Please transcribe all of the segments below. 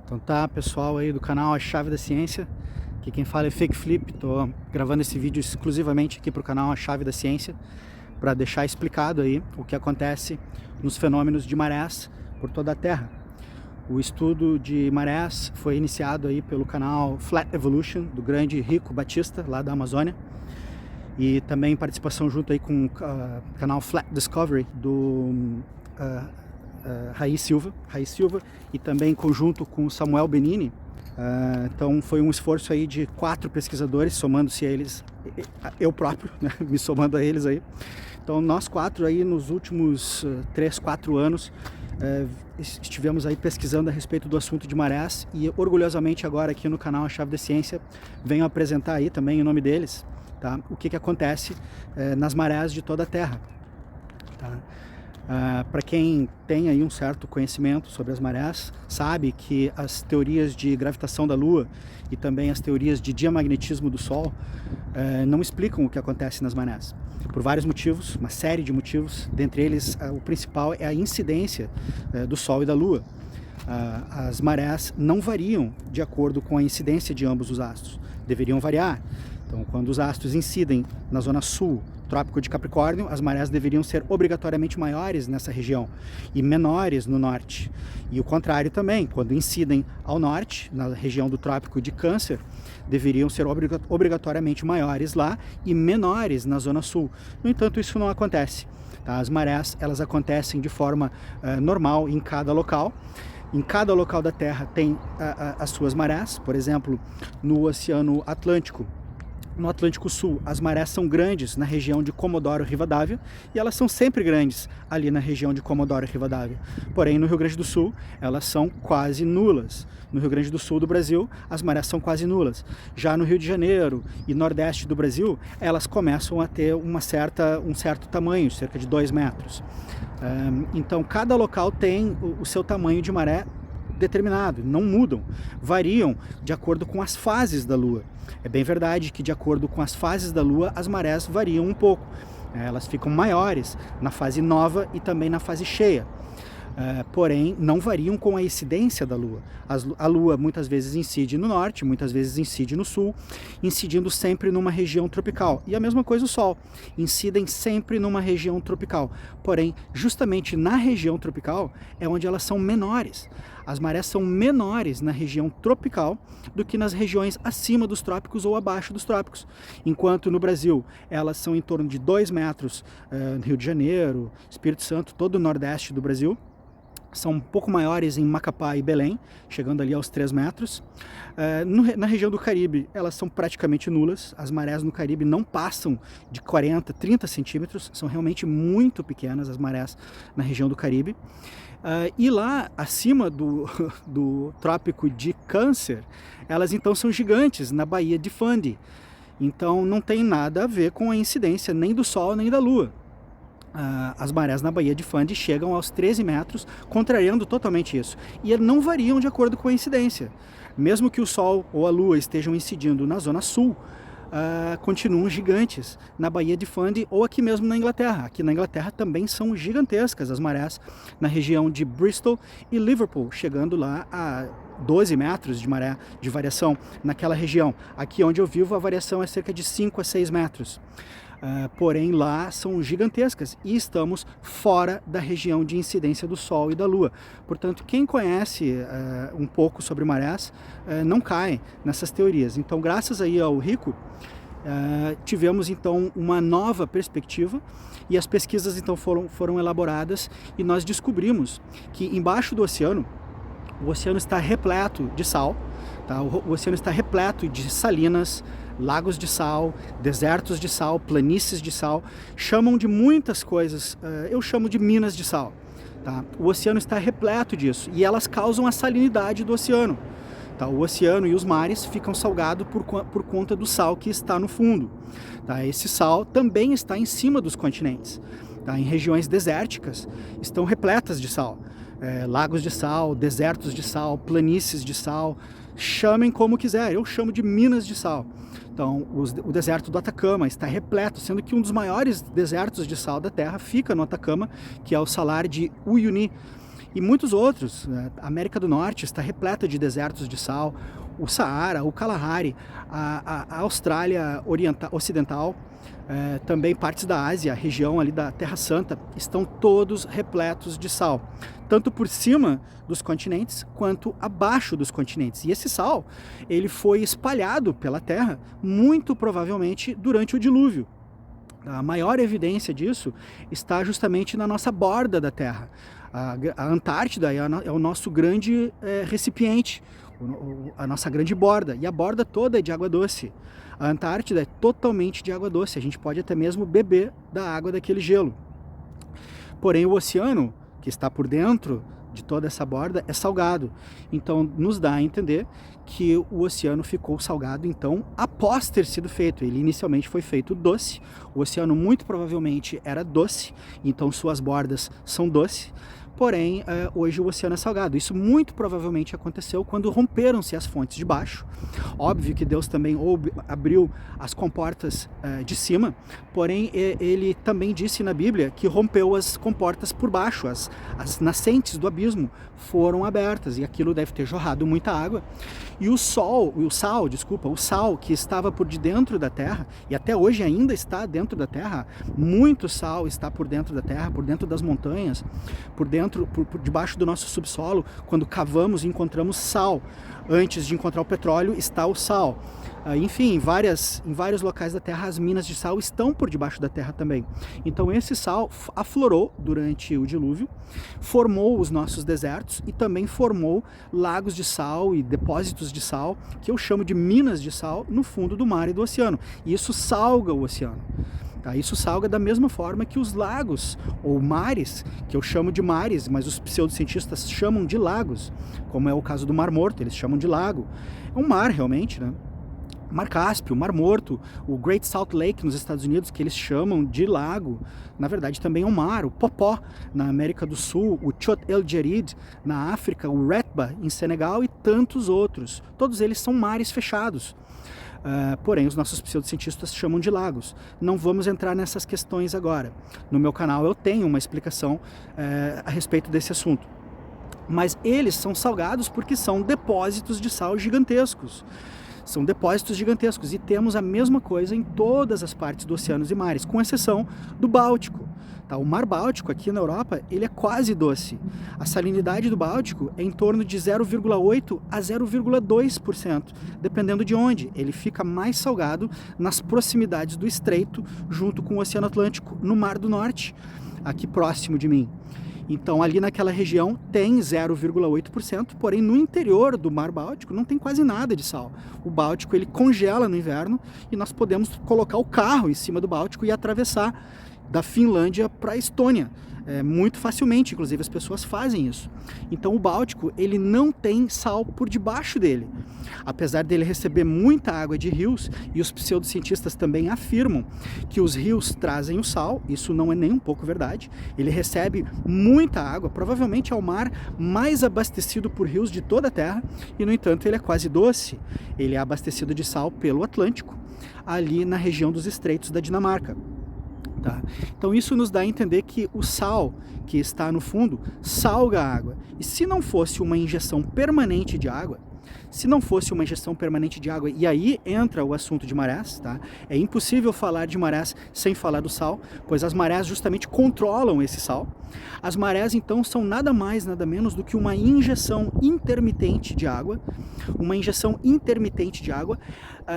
Então tá, pessoal aí do canal A Chave da Ciência, aqui quem fala é Fake Flip. Tô gravando esse vídeo exclusivamente aqui pro canal A Chave da Ciência, para deixar explicado aí o que acontece nos fenômenos de marés por toda a Terra. O estudo de marés foi iniciado aí pelo canal Flat Evolution, do grande Rico Batista, lá da Amazônia, e também participação junto aí com o canal Flat Discovery, do Raiz Silva, e também em conjunto com o Samuel Benini. Então foi um esforço aí de 4 pesquisadores, somando-se a eles, eu próprio, né, me somando a eles aí. Então nós 4 aí nos últimos 3, 4 anos estivemos aí pesquisando a respeito do assunto de marés, e orgulhosamente agora aqui no canal A Chave da Ciência venho apresentar aí também em nome deles, tá, o que acontece nas marés de toda a Terra, tá? Para quem tem aí um certo conhecimento sobre as marés, sabe que as teorias de gravitação da Lua e também as teorias de diamagnetismo do Sol não explicam o que acontece nas marés, por vários motivos, uma série de motivos. Dentre eles, o principal é a incidência do Sol e da Lua. As marés não variam de acordo com a incidência de ambos os astros, deveriam variar. Então, quando os astros incidem na zona sul, Trópico de Capricórnio, as marés deveriam ser obrigatoriamente maiores nessa região e menores no norte. E o contrário também, quando incidem ao norte, na região do Trópico de Câncer, deveriam ser obrigatoriamente maiores lá e menores na zona sul. No entanto, isso não acontece, tá? As marés, elas acontecem de forma normal em cada local. Em cada local da Terra tem as suas marés. Por exemplo, no Oceano Atlântico, no Atlântico Sul, as marés são grandes na região de Comodoro Rivadavia, e elas são sempre grandes ali na região de Comodoro Rivadavia. Porém, no Rio Grande do Sul, elas são quase nulas. No Rio Grande do Sul do Brasil, as marés são quase nulas. Já no Rio de Janeiro e Nordeste do Brasil, elas começam a ter um certo tamanho, cerca de 2 metros. Então, cada local tem o seu tamanho de maré determinado, não mudam, variam de acordo com as fases da Lua. É bem verdade que de acordo com as fases da Lua, as marés variam um pouco. Elas ficam maiores na fase nova e também na fase cheia. Porém, não variam com a incidência da Lua. A Lua muitas vezes incide no norte, muitas vezes incide no sul, incidindo sempre numa região tropical. E a mesma coisa o Sol, incidem sempre numa região tropical. Porém, justamente na região tropical é onde elas são menores. As marés são menores na região tropical do que nas regiões acima dos trópicos ou abaixo dos trópicos. Enquanto no Brasil elas são em torno de 2 metros, no Rio de Janeiro, Espírito Santo, todo o nordeste do Brasil. São um pouco maiores em Macapá e Belém, chegando ali aos 3 metros. Na região do Caribe, elas são praticamente nulas. As marés no Caribe não passam de 40, 30 centímetros. São realmente muito pequenas as marés na região do Caribe. E lá acima do Trópico de Câncer, elas então são gigantes, na Baía de Fundy. Então não tem nada a ver com a incidência nem do Sol nem da Lua. As marés na Baía de Fundy chegam aos 13 metros, contrariando totalmente isso. E não variam de acordo com a incidência. Mesmo que o Sol ou a Lua estejam incidindo na zona sul, continuam gigantes na Baía de Fundy ou aqui mesmo na Inglaterra. Aqui na Inglaterra também são gigantescas as marés na região de Bristol e Liverpool, chegando lá a 12 metros de maré de variação naquela região. Aqui onde eu vivo a variação é cerca de 5 a 6 metros. Porém lá são gigantescas e estamos fora da região de incidência do Sol e da Lua. Portanto, quem conhece um pouco sobre marés não cai nessas teorias. Então, graças aí ao Rico, tivemos então uma nova perspectiva, e as pesquisas então foram elaboradas, e nós descobrimos que embaixo do oceano, o oceano está repleto de sal, tá? O oceano está repleto de salinas, lagos de sal, desertos de sal, planícies de sal. Chamam de muitas coisas, eu chamo de minas de sal, tá? O oceano está repleto disso, e elas causam a salinidade do oceano, tá? O oceano e os mares ficam salgados por conta do sal que está no fundo, tá? Esse sal também está em cima dos continentes, tá? Em regiões desérticas estão repletas de sal. Lagos de sal, desertos de sal, planícies de sal, chamem como quiser, eu chamo de minas de sal. Então, o deserto do Atacama está repleto, sendo que um dos maiores desertos de sal da Terra fica no Atacama, que é o Salar de Uyuni. e muitos outros. A América do Norte está repleta de desertos de sal, o Saara, o Kalahari, a Austrália Ocidental, também partes da Ásia, a região ali da Terra Santa, estão todos repletos de sal, tanto por cima dos continentes quanto abaixo dos continentes. E esse sal, ele foi espalhado pela Terra, muito provavelmente durante o dilúvio. A maior evidência disso está justamente na nossa borda da Terra. A Antártida é o nosso grande recipiente, a nossa grande borda, e a borda toda é de água doce. A Antártida é totalmente de água doce, a gente pode até mesmo beber da água daquele gelo. Porém, o oceano, que está por dentro de toda essa borda, é salgado. Então, nos dá a entender que o oceano ficou salgado, então, após ter sido feito. Ele inicialmente foi feito doce, o oceano muito provavelmente era doce, então suas bordas são doces. Porém, hoje o oceano é salgado. Isso muito provavelmente aconteceu quando romperam-se as fontes de baixo. Óbvio que Deus também abriu as comportas de cima, porém ele também disse na Bíblia que rompeu as comportas por baixo, as nascentes do abismo foram abertas, e aquilo deve ter jorrado muita água. E o sal que estava por dentro da terra, e até hoje ainda está dentro da terra, muito sal está por dentro da terra, por dentro das montanhas, por debaixo do nosso subsolo. Quando cavamos e encontramos sal, antes de encontrar o petróleo está o sal. Enfim, em vários locais da Terra as minas de sal estão por debaixo da terra também. Então esse sal aflorou durante o dilúvio, formou os nossos desertos e também formou lagos de sal e depósitos de sal, que eu chamo de minas de sal, no fundo do mar e do oceano. E isso salga o oceano. Isso salga da mesma forma que os lagos ou mares, que eu chamo de mares, mas os pseudocientistas chamam de lagos, como é o caso do Mar Morto, eles chamam de lago. É um mar realmente, né? Mar Cáspio, Mar Morto, o Great Salt Lake nos Estados Unidos, que eles chamam de lago, na verdade também é um mar. O Popó na América do Sul, o Chott El Djerid na África, o Retba em Senegal e tantos outros. Todos eles são mares fechados. Porém, os nossos pseudocientistas chamam de lagos. Não vamos entrar nessas questões agora. No meu canal eu tenho uma explicação a respeito desse assunto. Mas eles são salgados porque são depósitos de sal gigantescos. São depósitos gigantescos, e temos a mesma coisa em todas as partes dos oceanos e mares, com exceção do Báltico. O Mar Báltico aqui na Europa, ele é quase doce. A salinidade do Báltico é em torno de 0,8 a 0,2%, dependendo de onde. Ele fica mais salgado nas proximidades do Estreito, junto com o Oceano Atlântico, no Mar do Norte, aqui próximo de mim. Então ali naquela região tem 0,8%, porém no interior do Mar Báltico não tem quase nada de sal. O Báltico ele congela no inverno e nós podemos colocar o carro em cima do Báltico e atravessar da Finlândia para a Estônia. Muito facilmente, inclusive as pessoas fazem isso. Então o Báltico ele não tem sal por debaixo dele. Apesar dele receber muita água de rios, e os pseudocientistas também afirmam que os rios trazem o sal, isso não é nem um pouco verdade. Ele recebe muita água, provavelmente é o mar mais abastecido por rios de toda a Terra, e no entanto ele é quase doce. Ele é abastecido de sal pelo Atlântico, ali na região dos Estreitos da Dinamarca. Então isso nos dá a entender que o sal que está no fundo salga a água. E se não fosse uma injeção permanente de água, e aí entra o assunto de marés, É impossível falar de marés sem falar do sal, pois as marés justamente controlam esse sal. As marés então são nada mais, nada menos do que uma injeção intermitente de água,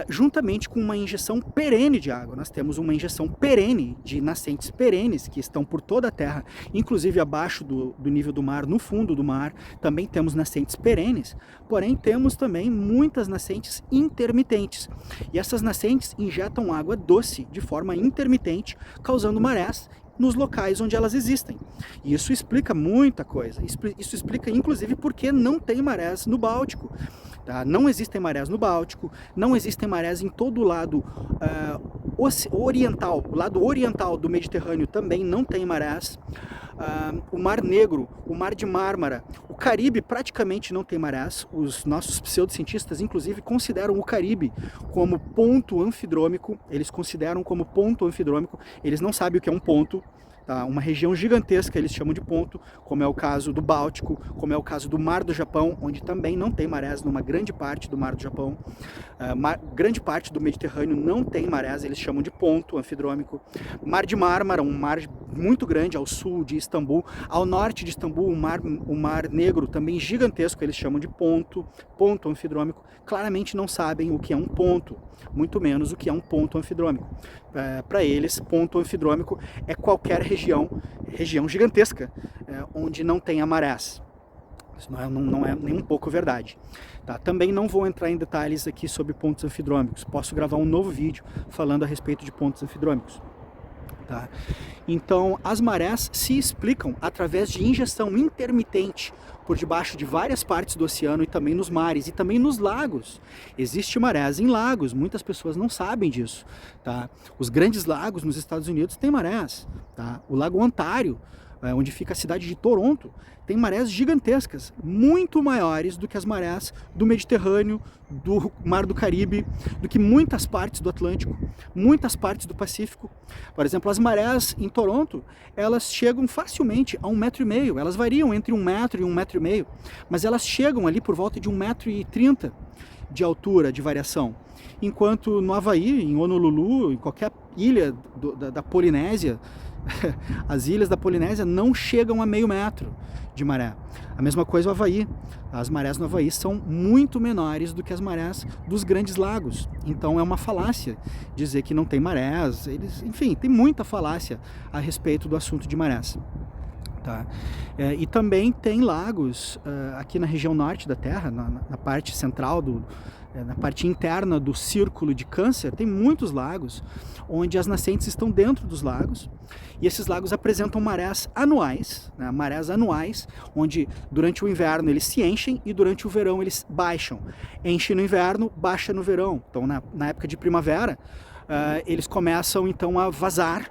juntamente com uma injeção perene de água. Nós temos uma injeção perene de nascentes perenes que estão por toda a Terra, inclusive abaixo do nível do mar, no fundo do mar, também temos nascentes perenes, porém temos também muitas nascentes intermitentes. E essas nascentes injetam água doce de forma intermitente, causando marés nos locais onde elas existem. E isso explica muita coisa. Isso explica inclusive por que não tem marés no Báltico. Não existem marés no Báltico, não existem marés em todo o lado oriental. O lado oriental do Mediterrâneo também não tem marés. O Mar Negro, o Mar de Mármara, o Caribe praticamente não tem marés. Os nossos pseudocientistas, inclusive, consideram o Caribe como ponto anfidrômico. Eles consideram como ponto anfidrômico. Eles não sabem o que é um ponto. tá? Uma região gigantesca eles chamam de ponto, como é o caso do Báltico, como é o caso do Mar do Japão, onde também não tem marés numa grande parte do Mar do Japão. Grande parte do Mediterrâneo não tem marés, eles chamam de ponto anfidrômico. Mar de Mármara, um mar muito grande ao sul de Istambul. Ao norte de Istambul, o Mar Negro, também gigantesco, eles chamam de ponto anfidrômico. Claramente não sabem o que é um ponto, muito menos o que é um ponto anfidrômico. Para eles, ponto anfidrômico é qualquer região gigantesca, onde não tenha marés. Isso não é nem um pouco verdade. Tá? Também não vou entrar em detalhes aqui sobre pontos anfidrômicos. Posso gravar um novo vídeo falando a respeito de pontos anfidrômicos. Tá? Então, as marés se explicam através de injeção intermitente por debaixo de várias partes do oceano e também nos mares e também nos lagos. Existe marés em lagos, muitas pessoas não sabem disso. Tá? Os grandes lagos nos Estados Unidos têm marés. Tá? O Lago Ontário, onde fica a cidade de Toronto, tem marés gigantescas, muito maiores do que as marés do Mediterrâneo, do Mar do Caribe, do que muitas partes do Atlântico, muitas partes do Pacífico. Por exemplo, as marés em Toronto, elas chegam facilmente a 1,5 metro, elas variam entre 1 metro e 1,5 metro, mas elas chegam ali por volta de 1,30 metro de altura, de variação. Enquanto no Havaí, em Honolulu, em qualquer ilha da Polinésia, as ilhas da Polinésia não chegam a 0,5 metro de maré. A mesma coisa o Havaí. As marés no Havaí são muito menores do que as marés dos grandes lagos. Então é uma falácia dizer que não tem marés. Enfim, tem muita falácia a respeito do assunto de marés. Tá? E também tem lagos aqui na região norte da Terra, na parte central, na parte interna do Círculo de Câncer, tem muitos lagos onde as nascentes estão dentro dos lagos, e esses lagos apresentam marés anuais, né? Marés anuais, onde durante o inverno eles se enchem e durante o verão eles baixam. Enche no inverno, baixa no verão. Então na época de primavera eles começam então a vazar,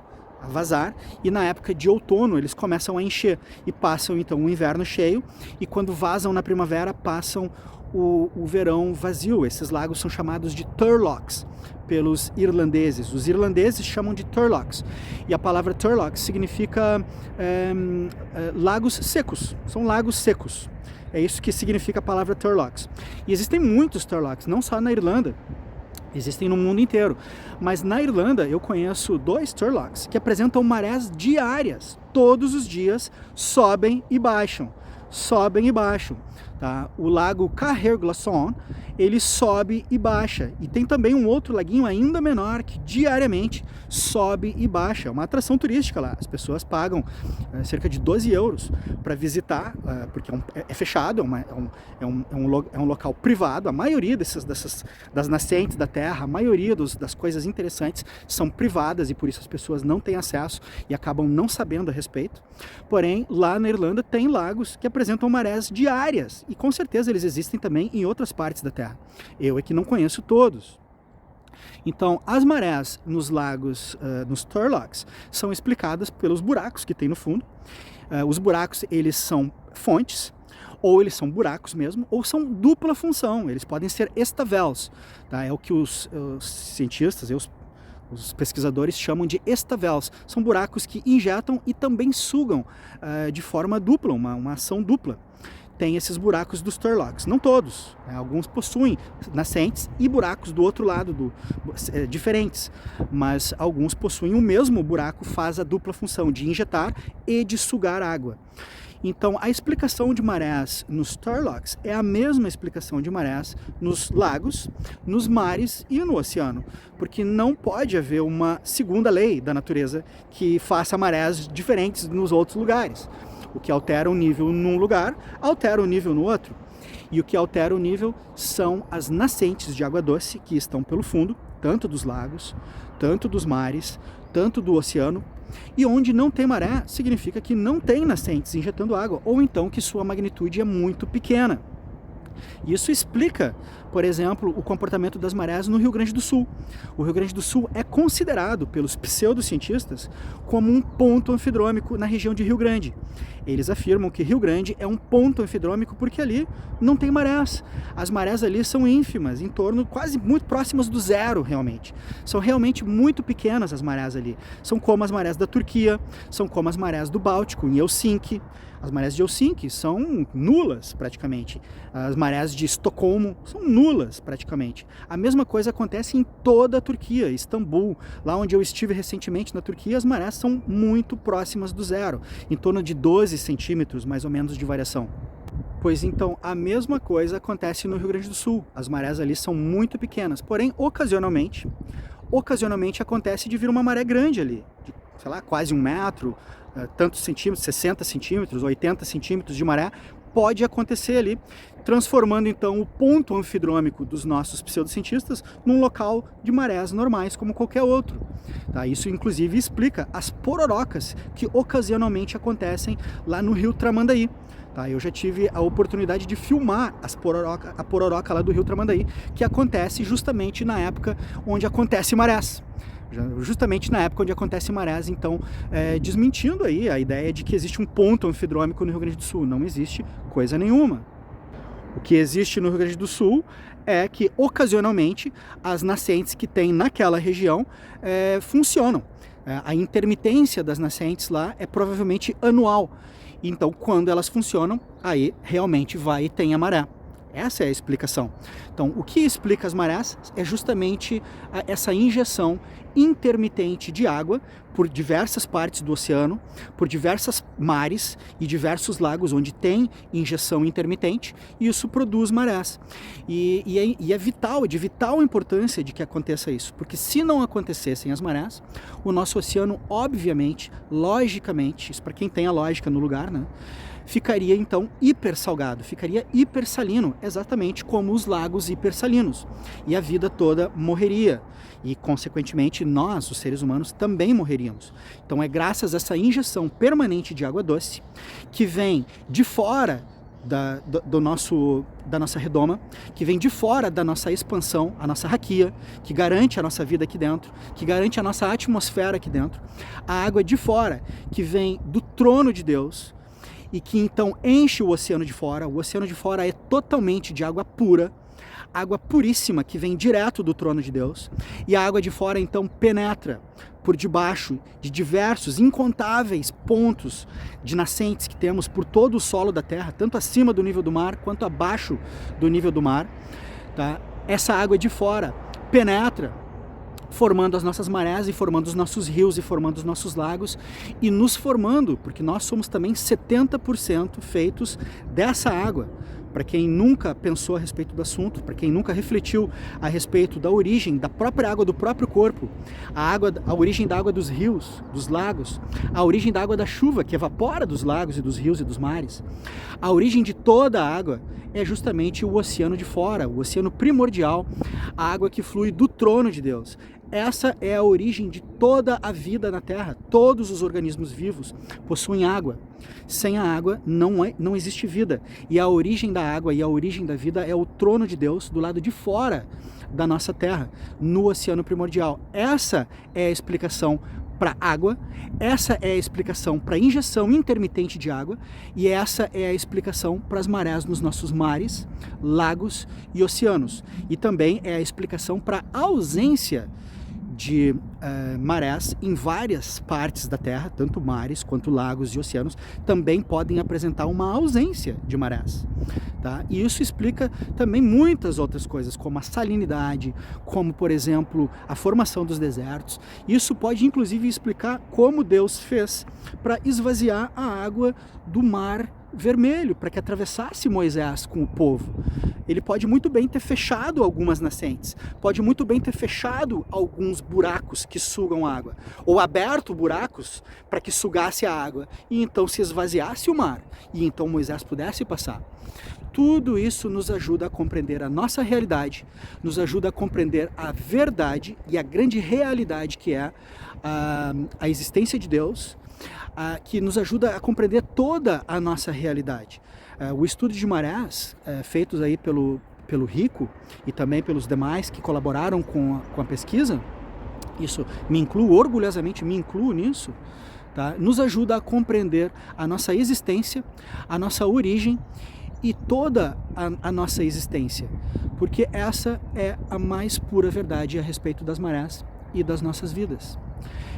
e na época de outono eles começam a encher e passam então o inverno cheio, e quando vazam na primavera passam o verão vazio. Esses lagos são chamados de turlocks pelos irlandeses. Os irlandeses chamam de turlocks, e a palavra turlock significa lagos secos, são lagos secos. É isso que significa a palavra turlocks. E existem muitos turlocks, não só na Irlanda, existem no mundo inteiro. Mas na Irlanda eu conheço 2 turlocks que apresentam marés diárias. Todos os dias sobem e baixam. Tá? O lago Caherglasson, ele sobe e baixa. E tem também um outro laguinho ainda menor que diariamente sobe e baixa. É uma atração turística lá. As pessoas pagam cerca de 12 euros para visitar, porque é fechado, é um local privado. A maioria das nascentes da terra, a maioria das coisas interessantes são privadas, e por isso as pessoas não têm acesso e acabam não sabendo a respeito. Porém, lá na Irlanda tem lagos que apresentam marés diárias, e com certeza eles existem também em outras partes da Terra. Eu é que não conheço todos. Então, as marés nos lagos, nos turlocks, são explicadas pelos buracos que tem no fundo. Os buracos, eles são fontes, ou eles são buracos mesmo, ou são dupla função. Eles podem ser estavels, tá? É o que os cientistas, os pesquisadores chamam de estavels. São buracos que injetam e também sugam de forma dupla, uma ação dupla. Tem esses buracos dos turlocks, não todos, né? Alguns possuem nascentes e buracos do outro lado diferentes, mas alguns possuem o mesmo buraco, faz a dupla função de injetar e de sugar água. Então a explicação de marés nos turlocks é a mesma explicação de marés nos lagos, nos mares e no oceano, porque não pode haver uma segunda lei da natureza que faça marés diferentes nos outros lugares. O que altera o nível num lugar, altera o nível no outro. E o que altera o nível são as nascentes de água doce que estão pelo fundo, tanto dos lagos, tanto dos mares, tanto do oceano. E onde não tem maré, significa que não tem nascentes injetando água, ou então que sua magnitude é muito pequena. E isso explica, por exemplo, o comportamento das marés no Rio Grande do Sul. O Rio Grande do Sul é considerado pelos pseudocientistas como um ponto anfidrômico na região de Rio Grande. Eles afirmam que Rio Grande é um ponto anfidrômico porque ali não tem marés. As marés ali são ínfimas, em torno, quase muito próximas do zero, realmente. São realmente muito pequenas as marés ali. São como as marés da Turquia, são como as marés do Báltico, em Helsinki. As marés de Helsinki são nulas, praticamente. As marés de Estocolmo são nulas, praticamente. A mesma coisa acontece em toda a Turquia, Istambul. Lá onde eu estive recentemente na Turquia, as marés são muito próximas do zero, em torno de 12 centímetros, mais ou menos, de variação. Pois então, a mesma coisa acontece no Rio Grande do Sul. As marés ali são muito pequenas, porém, ocasionalmente acontece de vir uma maré grande ali, de, sei lá, quase 1 metro, tantos centímetros, 60 centímetros, 80 centímetros de maré, pode acontecer ali, transformando então o ponto anfidrômico dos nossos pseudocientistas num local de marés normais como qualquer outro. Tá? Isso inclusive explica as pororocas que ocasionalmente acontecem lá no rio Tramandaí. Tá? Eu já tive a oportunidade de filmar a pororoca lá do rio Tramandaí, que acontece justamente na época onde acontece marés. Justamente na época onde acontece marés, então desmentindo aí a ideia de que existe um ponto anfidrômico no Rio Grande do Sul. Não existe coisa nenhuma. O que existe no Rio Grande do Sul é que ocasionalmente as nascentes que tem naquela região funcionam. A intermitência das nascentes lá é provavelmente anual. Então, quando elas funcionam, aí realmente vai e tem a maré. Essa é a explicação. Então, o que explica as marés é justamente essa injeção intermitente de água por diversas partes do oceano, por diversos mares e diversos lagos onde tem injeção intermitente, e isso produz marés. E é vital, é de vital importância de que aconteça isso, porque se não acontecessem as marés, o nosso oceano, obviamente, logicamente, isso para quem tem a lógica no lugar, né? Ficaria então hipersalgado, ficaria hipersalino, exatamente como os lagos hipersalinos. E a vida toda morreria. E, consequentemente, nós, os seres humanos, também morreríamos. Então é graças a essa injeção permanente de água doce, que vem de fora da nossa redoma, que vem de fora da nossa expansão, a nossa raquia, que garante a nossa vida aqui dentro, que garante a nossa atmosfera aqui dentro. A água de fora, que vem do trono de Deus, e que então enche o oceano de fora. O oceano de fora é totalmente de água pura, água puríssima que vem direto do trono de Deus, e a água de fora então penetra por debaixo de diversos, incontáveis pontos de nascentes que temos por todo o solo da terra, tanto acima do nível do mar quanto abaixo do nível do mar. Tá? Essa água de fora penetra, formando as nossas marés e formando os nossos rios e formando os nossos lagos e nos formando, porque nós somos também 70% feitos dessa água. Para quem nunca pensou a respeito do assunto, para quem nunca refletiu a respeito da origem da própria água do próprio corpo, a origem da água dos rios, dos lagos, a origem da água da chuva que evapora dos lagos e dos rios e dos mares, a origem de toda a água é justamente o oceano de fora, o oceano primordial, a água que flui do trono de Deus. Essa é a origem de toda a vida na Terra. Todos os organismos vivos possuem água. Sem a água não existe vida. E a origem da água e a origem da vida é o trono de Deus do lado de fora da nossa Terra, no oceano primordial. Essa é a explicação para a água, essa é a explicação para a injeção intermitente de água, e essa é a explicação para as marés nos nossos mares, lagos e oceanos. E também é a explicação para a ausência de marés em várias partes da Terra, tanto mares quanto lagos e oceanos, também podem apresentar uma ausência de marés. Tá? E isso explica também muitas outras coisas, como a salinidade, como, por exemplo, a formação dos desertos. Isso pode, inclusive, explicar como Deus fez para esvaziar a água do Mar Vermelho, para que atravessasse Moisés com o povo. Ele pode muito bem ter fechado algumas nascentes, pode muito bem ter fechado alguns buracos que sugam água, ou aberto buracos para que sugasse a água, e então se esvaziasse o mar, e então Moisés pudesse passar. Tudo isso nos ajuda a compreender a nossa realidade, nos ajuda a compreender a verdade e a grande realidade que é a existência de Deus, que nos ajuda a compreender toda a nossa realidade. O estudo de marés, feitos aí pelo Rico e também pelos demais que colaboraram com a pesquisa, isso me incluo, orgulhosamente me incluo nisso, tá? Nos ajuda a compreender a nossa existência, a nossa origem e toda a nossa existência, porque essa é a mais pura verdade a respeito das marés e das nossas vidas.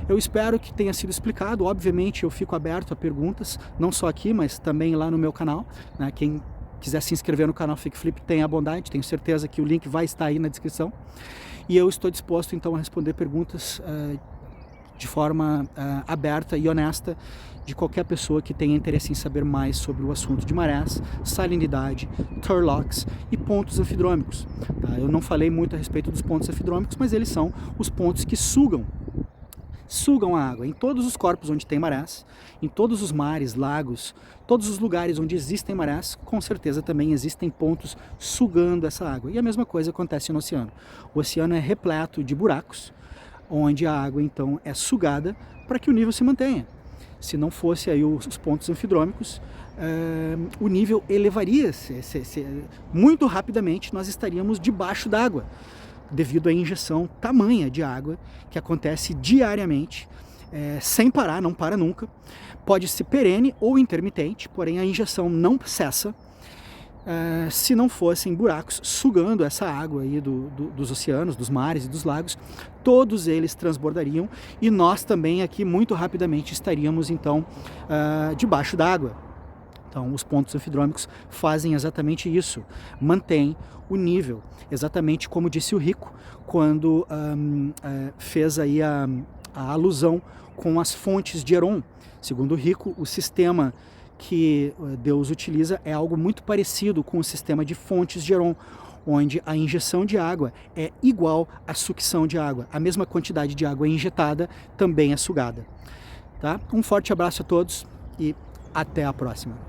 Eu espero que tenha sido explicado. Obviamente eu fico aberto a perguntas, não só aqui, mas também lá no meu canal, né? Quem quiser se inscrever no canal Fake Flip, tenha a bondade, tenho certeza que o link vai estar aí na descrição. E eu estou disposto então a responder perguntas de forma aberta e honesta de qualquer pessoa que tenha interesse em saber mais sobre o assunto de marés, salinidade, turlocks e pontos anfidrômicos. Tá? Eu não falei muito a respeito dos pontos anfidrômicos, mas eles são os pontos que sugam a água em todos os corpos onde tem marés, em todos os mares, lagos, todos os lugares onde existem marés, com certeza também existem pontos sugando essa água. E a mesma coisa acontece no oceano. O oceano é repleto de buracos, onde a água então é sugada para que o nível se mantenha. Se não fosse aí os pontos anfidrômicos, o nível elevaria muito rapidamente, nós estaríamos debaixo d'água, devido à injeção tamanha de água que acontece diariamente, sem parar, não para nunca. Pode ser perene ou intermitente, porém a injeção não cessa. Se não fossem buracos sugando essa água aí dos oceanos, dos mares e dos lagos, todos eles transbordariam e nós também aqui muito rapidamente estaríamos então debaixo d'água. Então os pontos anfidrômicos fazem exatamente isso, mantém o nível, exatamente como disse o Rico quando fez aí a alusão com as fontes de Heron. Segundo o Rico, o sistema que Deus utiliza é algo muito parecido com o sistema de fontes de Heron, onde a injeção de água é igual à sucção de água. A mesma quantidade de água injetada também é sugada. Tá? Um forte abraço a todos e até a próxima.